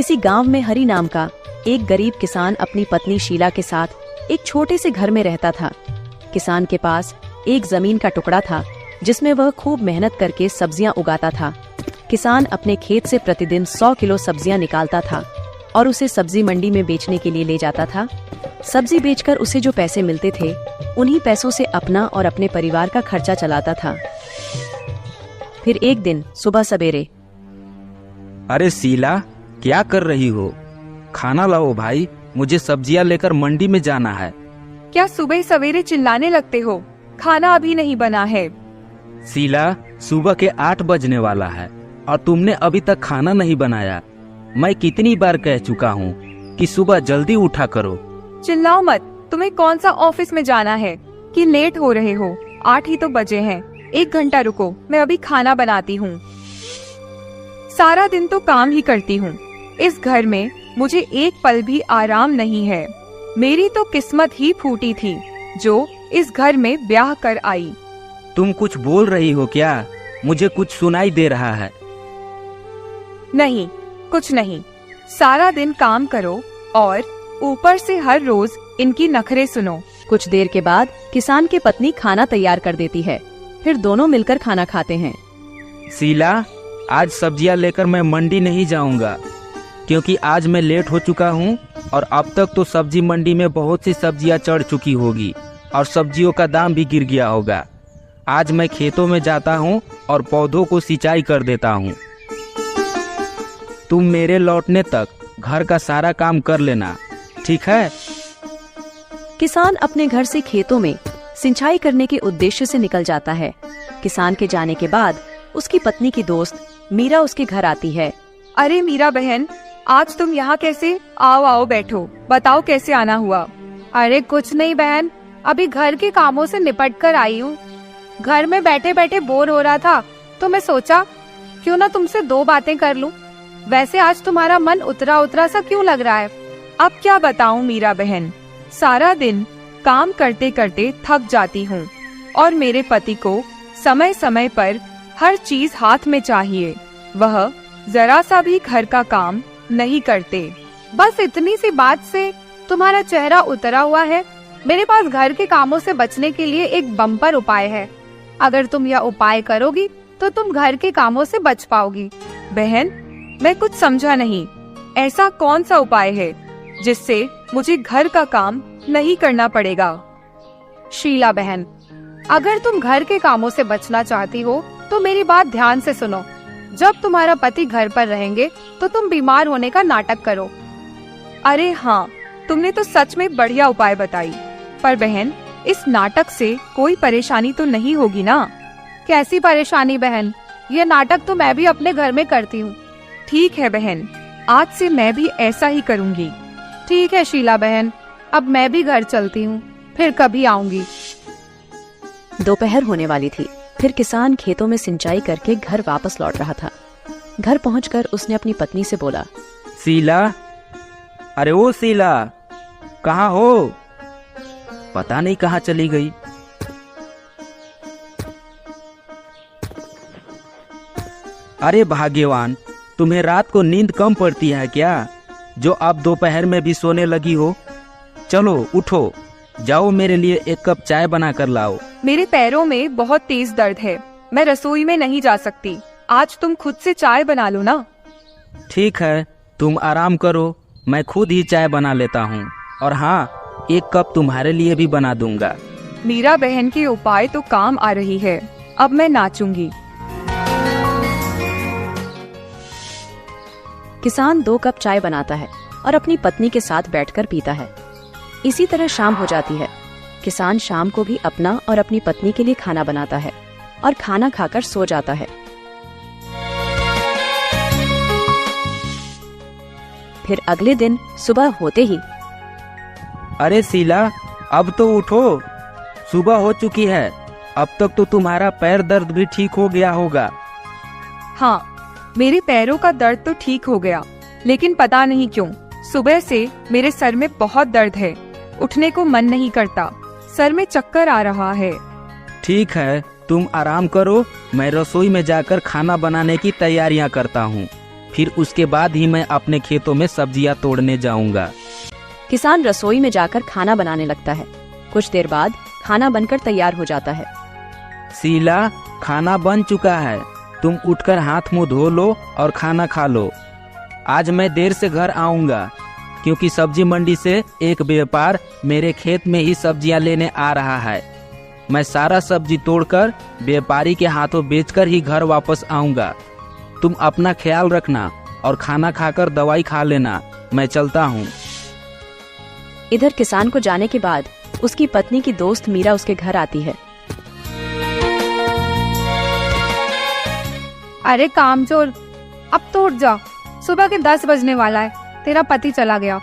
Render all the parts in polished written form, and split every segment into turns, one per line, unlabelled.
किसी गांव में हरि नाम का एक गरीब किसान अपनी पत्नी शीला के साथ एक छोटे से घर में रहता था। किसान के पास एक जमीन का टुकड़ा था जिसमें वह खूब मेहनत करके सब्जियां उगाता था। किसान अपने खेत से प्रतिदिन 100 किलो सब्जियां निकालता था और उसे सब्जी मंडी में बेचने के लिए ले जाता था। सब्जी बेचकर उसे जो पैसे मिलते थे उन्हीं पैसों से अपना और अपने परिवार का खर्चा चलाता था। फिर एक दिन सुबह सवेरे,
अरे शीला, क्या कर रही हो? खाना लाओ भाई, मुझे सब्जियां लेकर मंडी में जाना है।
क्या सुबह सवेरे चिल्लाने लगते हो? खाना अभी नहीं बना है।
शीला, सुबह के 8 बजने वाला है और तुमने अभी तक खाना नहीं बनाया। मैं कितनी बार कह चुका हूँ कि सुबह जल्दी उठा करो।
चिल्लाओ मत। तुम्हें कौन सा ऑफिस में जाना है कि लेट हो रहे हो? 8 ही तो बजे हैं। 1 घंटा रुको, मैं अभी खाना बनाती हूँ। सारा दिन तो काम ही करती हूँ। इस घर में मुझे एक पल भी आराम नहीं है। मेरी तो किस्मत ही फूटी थी जो इस घर में ब्याह कर आई।
तुम कुछ बोल रही हो क्या? मुझे कुछ सुनाई दे रहा है।
नहीं, कुछ नहीं। सारा दिन काम करो और ऊपर से हर रोज इनकी नखरे सुनो।
कुछ देर के बाद किसान की पत्नी खाना तैयार कर देती है। फिर दोनों मिलकर खाना खाते हैं।
शीला, आज सब्जियां लेकर मैं मंडी नहीं जाऊंगा क्योंकि आज मैं लेट हो चुका हूं और अब तक तो सब्जी मंडी में बहुत सी सब्जियां चढ़ चुकी होगी और सब्जियों का दाम भी गिर गया होगा। आज मैं खेतों में जाता हूं और पौधों को सिंचाई कर देता हूं। तुम मेरे लौटने तक घर का सारा काम कर लेना, ठीक है?
किसान अपने घर से खेतों में सिंचाई करने के उद्देश्य से निकल जाता है। किसान के जाने के बाद उसकी पत्नी की दोस्त मीरा उसके घर आती है।
अरे मीरा बहन, आज तुम यहाँ कैसे? आओ आओ बैठो, बताओ कैसे आना हुआ? अरे कुछ नहीं बहन, अभी घर के कामों से निपट कर आई हूँ। घर में बैठे बैठे बोर हो रहा था तो मैं सोचा क्यों ना तुमसे 2 बातें कर लूं। वैसे आज तुम्हारा मन उतरा उतरा सा क्यों लग रहा है? अब क्या बताऊं मीरा बहन, सारा दिन काम करते करते थक जाती हूँ और मेरे पति को समय समय पर हर चीज हाथ में चाहिए। वह जरा सा भी घर का काम नहीं करते। बस इतनी सी बात से तुम्हारा चेहरा उतरा हुआ है। मेरे पास घर के कामों से बचने के लिए एक बम्पर उपाय है। अगर तुम यह उपाय करोगी तो तुम घर के कामों से बच पाओगी। बहन, मैं कुछ समझा नहीं। ऐसा कौन सा उपाय है जिससे मुझे घर का काम नहीं करना पड़ेगा? शीला बहन, अगर तुम घर के कामों से बचना चाहती हो तो मेरी बात ध्यान से सुनो। जब तुम्हारा पति घर पर रहेंगे तो तुम बीमार होने का नाटक करो। अरे हाँ, तुमने तो सच में बढ़िया उपाय बताई। पर बहन, इस नाटक से कोई परेशानी तो नहीं होगी ना? कैसी परेशानी बहन? ये नाटक तो मैं भी अपने घर में करती हूँ। ठीक है बहन, आज से मैं भी ऐसा ही करूँगी। ठीक है शीला बहन, अब मैं भी घर चलती हूँ, फिर कभी आऊंगी।
दोपहर होने वाली थी। फिर किसान खेतों में सिंचाई करके घर वापस लौट रहा था। घर पहुंचकर उसने अपनी पत्नी से बोला,
शीला, अरे ओ शीला, कहाँ हो? पता नहीं कहाँ चली गई। अरे भाग्यवान, तुम्हें रात को नींद कम पड़ती है क्या, जो अब दोपहर में भी सोने लगी हो? चलो उठो, जाओ मेरे लिए 1 कप चाय बना कर लाओ।
मेरे पैरों में बहुत तेज दर्द है, मैं रसोई में नहीं जा सकती। आज तुम खुद से चाय बना लो ना।
ठीक है, तुम आराम करो, मैं खुद ही चाय बना लेता हूँ और हाँ, 1 कप तुम्हारे लिए भी बना दूंगा।
मीरा बहन की उपाय तो काम आ रही है। अब मैं नाचूंगी।
किसान 2 कप चाय बनाता है और अपनी पत्नी के साथ बैठकर पीता है। इसी तरह शाम हो जाती है। किसान शाम को भी अपना और अपनी पत्नी के लिए खाना बनाता है और खाना खाकर सो जाता है। फिर अगले दिन सुबह होते ही,
अरे शीला, अब तो उठो, सुबह हो चुकी है। अब तक तो तुम्हारा पैर दर्द भी ठीक हो गया होगा।
हाँ, मेरे पैरों का दर्द तो ठीक हो गया, लेकिन पता नहीं क्यों सुबह से मेरे सर में बहुत दर्द है। उठने को मन नहीं करता, सर में चक्कर आ रहा है।
ठीक है, तुम आराम करो, मैं रसोई में जाकर खाना बनाने की तैयारियां करता हूँ। फिर उसके बाद ही मैं अपने खेतों में सब्जियां तोड़ने जाऊंगा।
किसान रसोई में जाकर खाना बनाने लगता है। कुछ देर बाद खाना बनकर तैयार हो जाता है।
शीला, खाना बन चुका है, तुम उठकर हाथ मुंह धो लो और खाना खा लो। आज मैं देर से घर आऊंगा क्योंकि सब्जी मंडी से एक व्यापार मेरे खेत में ही सब्जियां लेने आ रहा है। मैं सारा सब्जी तोड़कर व्यापारी के हाथों बेचकर ही घर वापस आऊंगा। तुम अपना ख्याल रखना और खाना खाकर दवाई खा लेना। मैं चलता हूँ।
इधर किसान को जाने के बाद उसकी पत्नी की दोस्त मीरा उसके घर आती है।
अरे कामचोर, अब तो उठ जा, सुबह के 10 बजने वाला है, तेरा पति चला गया।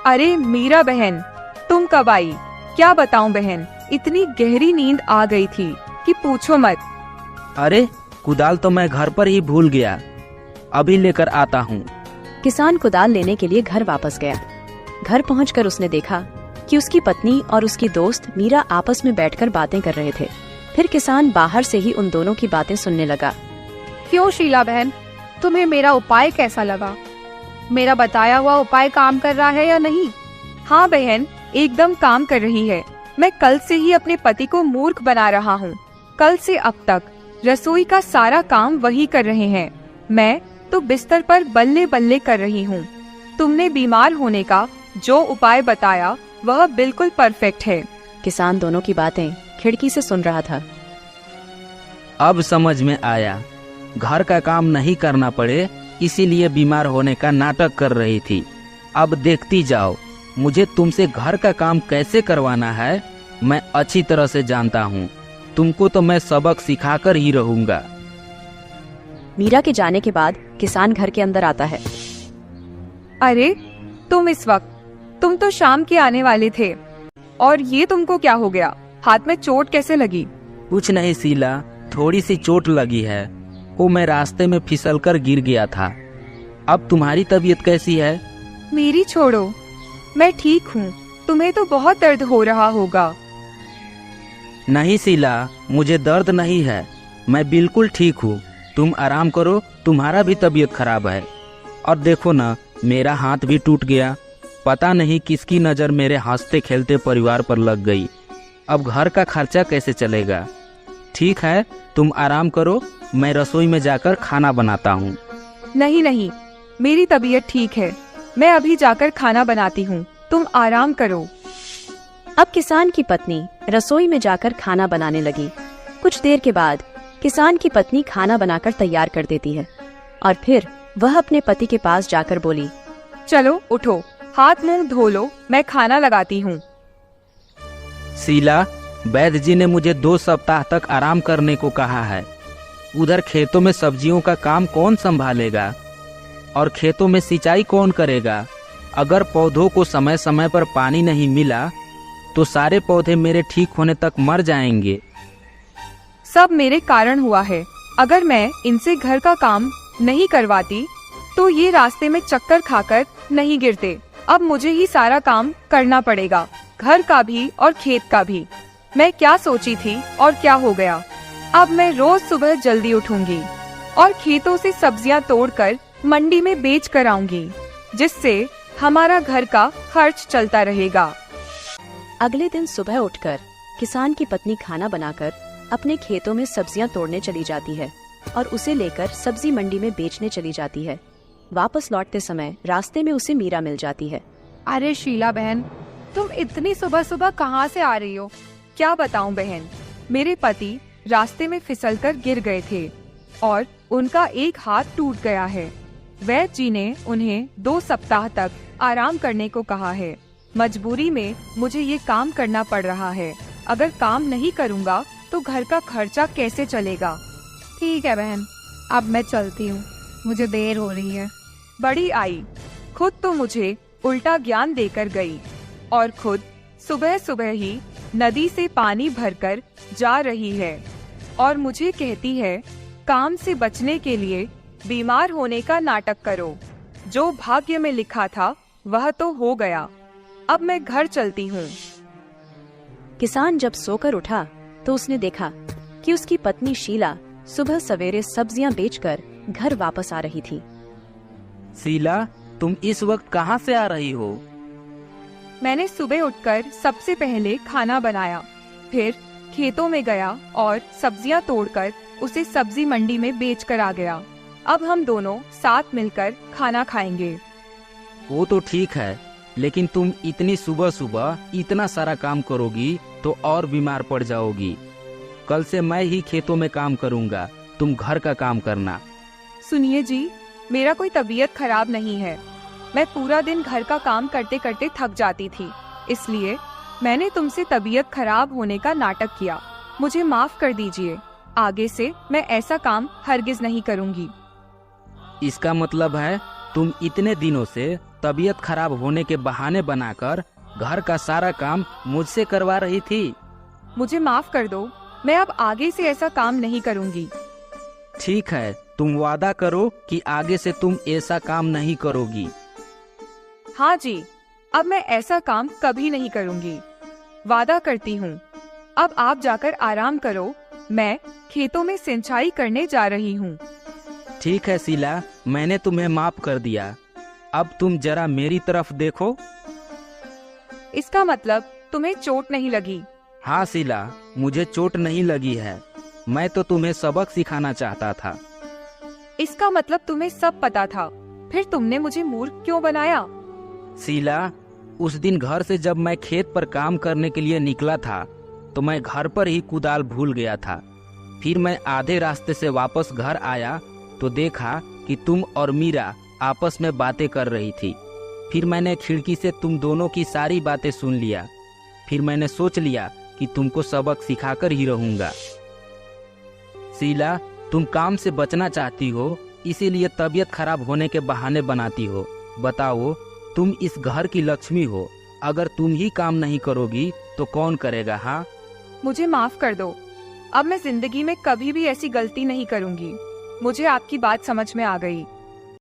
अरे मीरा बहन, तुम कब आई? क्या बताऊं बहन, इतनी गहरी नींद आ गई थी कि पूछो मत।
अरे कुदाल तो मैं घर पर ही भूल गया, अभी लेकर आता हूँ।
किसान कुदाल लेने के लिए घर वापस गया। घर पहुंचकर उसने देखा कि उसकी पत्नी और उसकी दोस्त मीरा आपस में बैठकर बातें कर रहे थे। फिर किसान बाहर से ही उन दोनों की बातें सुनने लगा।
क्यों शीला बहन, तुम्हें मेरा उपाय कैसा लगा? मेरा बताया हुआ उपाय काम कर रहा है या नहीं? हाँ बहन, एकदम काम कर रही है। मैं कल से ही अपने पति को मूर्ख बना रहा हूँ। कल से अब तक रसोई का सारा काम वही कर रहे हैं, मैं तो बिस्तर पर बल्ले बल्ले कर रही हूँ। तुमने बीमार होने का जो उपाय बताया वह बिल्कुल परफेक्ट है।
किसान दोनों की बातें खिड़की से सुन रहा था।
अब समझ में आया, घर का काम नहीं करना पड़े इसीलिए बीमार होने का नाटक कर रही थी। अब देखती जाओ, मुझे तुमसे घर का काम कैसे करवाना है मैं अच्छी तरह से जानता हूँ। तुमको तो मैं सबक सिखाकर ही रहूंगा।
मीरा के जाने के बाद किसान घर के अंदर आता है।
अरे तुम इस वक्त, तुम तो शाम के आने वाले थे, और ये तुमको क्या हो गया? हाथ में चोट कैसे लगी?
कुछ नहीं शीला, थोड़ी सी चोट लगी है, वो मैं रास्ते में फिसलकर गिर गया था। अब तुम्हारी तबीयत कैसी है?
मेरी छोड़ो, मैं ठीक हूँ। तुम्हें तो बहुत दर्द हो रहा होगा।
नहीं शीला, मुझे दर्द नहीं है, मैं बिल्कुल ठीक हूँ। तुम आराम करो, तुम्हारा भी तबीयत खराब है। और देखो ना, मेरा हाथ भी टूट गया। पता नहीं किसकी नज़र मेरे हंसते खेलते परिवार पर लग गई। अब घर का खर्चा कैसे चलेगा? ठीक है, तुम आराम करो, मैं रसोई में जाकर खाना बनाता हूँ।
नहीं नहीं, मेरी तबीयत ठीक है, मैं अभी जाकर खाना बनाती हूँ, तुम आराम करो।
अब किसान की पत्नी रसोई में जाकर खाना बनाने लगी। कुछ देर के बाद किसान की पत्नी खाना बनाकर तैयार कर देती है और फिर वह अपने पति के पास जाकर बोली,
चलो उठो, हाथ मुंह धो लो, मैं खाना लगाती हूँ।
शीला, वैद्य जी ने मुझे 2 सप्ताह तक आराम करने को कहा है। उधर खेतों में सब्जियों का काम कौन संभालेगा और खेतों में सिंचाई कौन करेगा? अगर पौधों को समय समय पर पानी नहीं मिला तो सारे पौधे मेरे ठीक होने तक मर जाएंगे।
सब मेरे कारण हुआ है। अगर मैं इनसे घर का काम नहीं करवाती तो ये रास्ते में चक्कर खाकर नहीं गिरते। अब मुझे ही सारा काम करना पड़ेगा, घर का भी और खेत का भी। मैं क्या सोची थी और क्या हो गया। अब मैं रोज सुबह जल्दी उठूंगी और खेतों से सब्जियां तोड़कर मंडी में बेच कर आऊंगी, जिससे हमारा घर का खर्च चलता रहेगा।
अगले दिन सुबह उठकर किसान की पत्नी खाना बनाकर अपने खेतों में सब्जियां तोड़ने चली जाती है और उसे लेकर सब्जी मंडी में बेचने चली जाती है। वापस लौटते समय रास्ते में उसे मीरा मिल जाती है।
अरे शीला बहन, तुम इतनी सुबह सुबह कहाँ से आ रही हो? क्या बताऊं बहन, मेरे पति रास्ते में फिसलकर गिर गए थे और उनका एक हाथ टूट गया है। वैद्य जी ने उन्हें 2 सप्ताह तक आराम करने को कहा है। मजबूरी में मुझे ये काम करना पड़ रहा है। अगर काम नहीं करूँगा तो घर का खर्चा कैसे चलेगा? ठीक है बहन, अब मैं चलती हूँ, मुझे देर हो रही है। बड़ी आई खुद तो मुझे उल्टा ज्ञान देकर गई और खुद सुबह सुबह ही नदी से पानी भरकर जा रही है और मुझे कहती है काम से बचने के लिए बीमार होने का नाटक करो। जो भाग्य में लिखा था वह तो हो गया। अब मैं घर चलती हूँ।
किसान जब सोकर उठा तो उसने देखा कि उसकी पत्नी शीला सुबह सवेरे सब्जियां बेचकर घर वापस आ रही थी।
शीला, तुम इस वक्त कहाँ से आ रही हो?
मैंने सुबह उठकर सबसे पहले खाना बनाया, फिर खेतों में गया और सब्जियां तोड़कर उसे सब्जी मंडी में बेच कर आ गया। अब हम दोनों साथ मिलकर खाना खाएंगे।
वो तो ठीक है, लेकिन तुम इतनी सुबह सुबह इतना सारा काम करोगी तो और बीमार पड़ जाओगी। कल से मैं ही खेतों में काम करूँगा, तुम घर का काम करना।
सुनिए जी, मेरा कोई तबीयत खराब नहीं है। मैं पूरा दिन घर का काम करते करते थक जाती थी, इसलिए मैंने तुमसे तबीयत खराब होने का नाटक किया। मुझे माफ कर दीजिए। आगे से मैं ऐसा काम हरगिज नहीं करूंगी।
इसका मतलब है तुम इतने दिनों से तबीयत खराब होने के बहाने बनाकर घर का सारा काम मुझसे करवा रही थी।
मुझे माफ कर दो, मैं अब आगे से ऐसा काम नहीं करूंगी।
ठीक है, तुम वादा करो कि आगे से तुम ऐसा काम नहीं करोगी।
हाँ जी, अब मैं ऐसा काम कभी नहीं करूंगी, वादा करती हूँ। अब आप जाकर आराम करो, मैं खेतों में सिंचाई करने जा रही हूँ।
ठीक है शीला, मैंने तुम्हें माफ कर दिया। अब तुम जरा मेरी तरफ देखो।
इसका मतलब तुम्हें चोट नहीं लगी?
हाँ शीला, मुझे चोट नहीं लगी है। मैं तो तुम्हें सबक सिखाना चाहता था।
इसका मतलब तुम्हें सब पता था, फिर तुमने मुझे मूर्ख क्यों बनाया?
शीला, उस दिन घर से जब मैं खेत पर काम करने के लिए निकला था तो मैं घर पर ही कुदाल भूल गया था। फिर मैं आधे रास्ते से वापस घर आया तो देखा कि तुम और मीरा आपस में बातें कर रही थी। फिर मैंने खिड़की से तुम दोनों की सारी बातें सुन लिया। फिर मैंने सोच लिया कि तुमको सबक सिखाकर ही रहूंगा। शीला, तुम काम से बचना चाहती हो, इसीलिए तबीयत खराब होने के बहाने बनाती हो। बताओ, तुम इस घर की लक्ष्मी हो, अगर तुम ही काम नहीं करोगी तो कौन करेगा? हाँ,
मुझे माफ कर दो। अब मैं जिंदगी में कभी भी ऐसी गलती नहीं करूंगी। मुझे आपकी बात समझ में आ गई।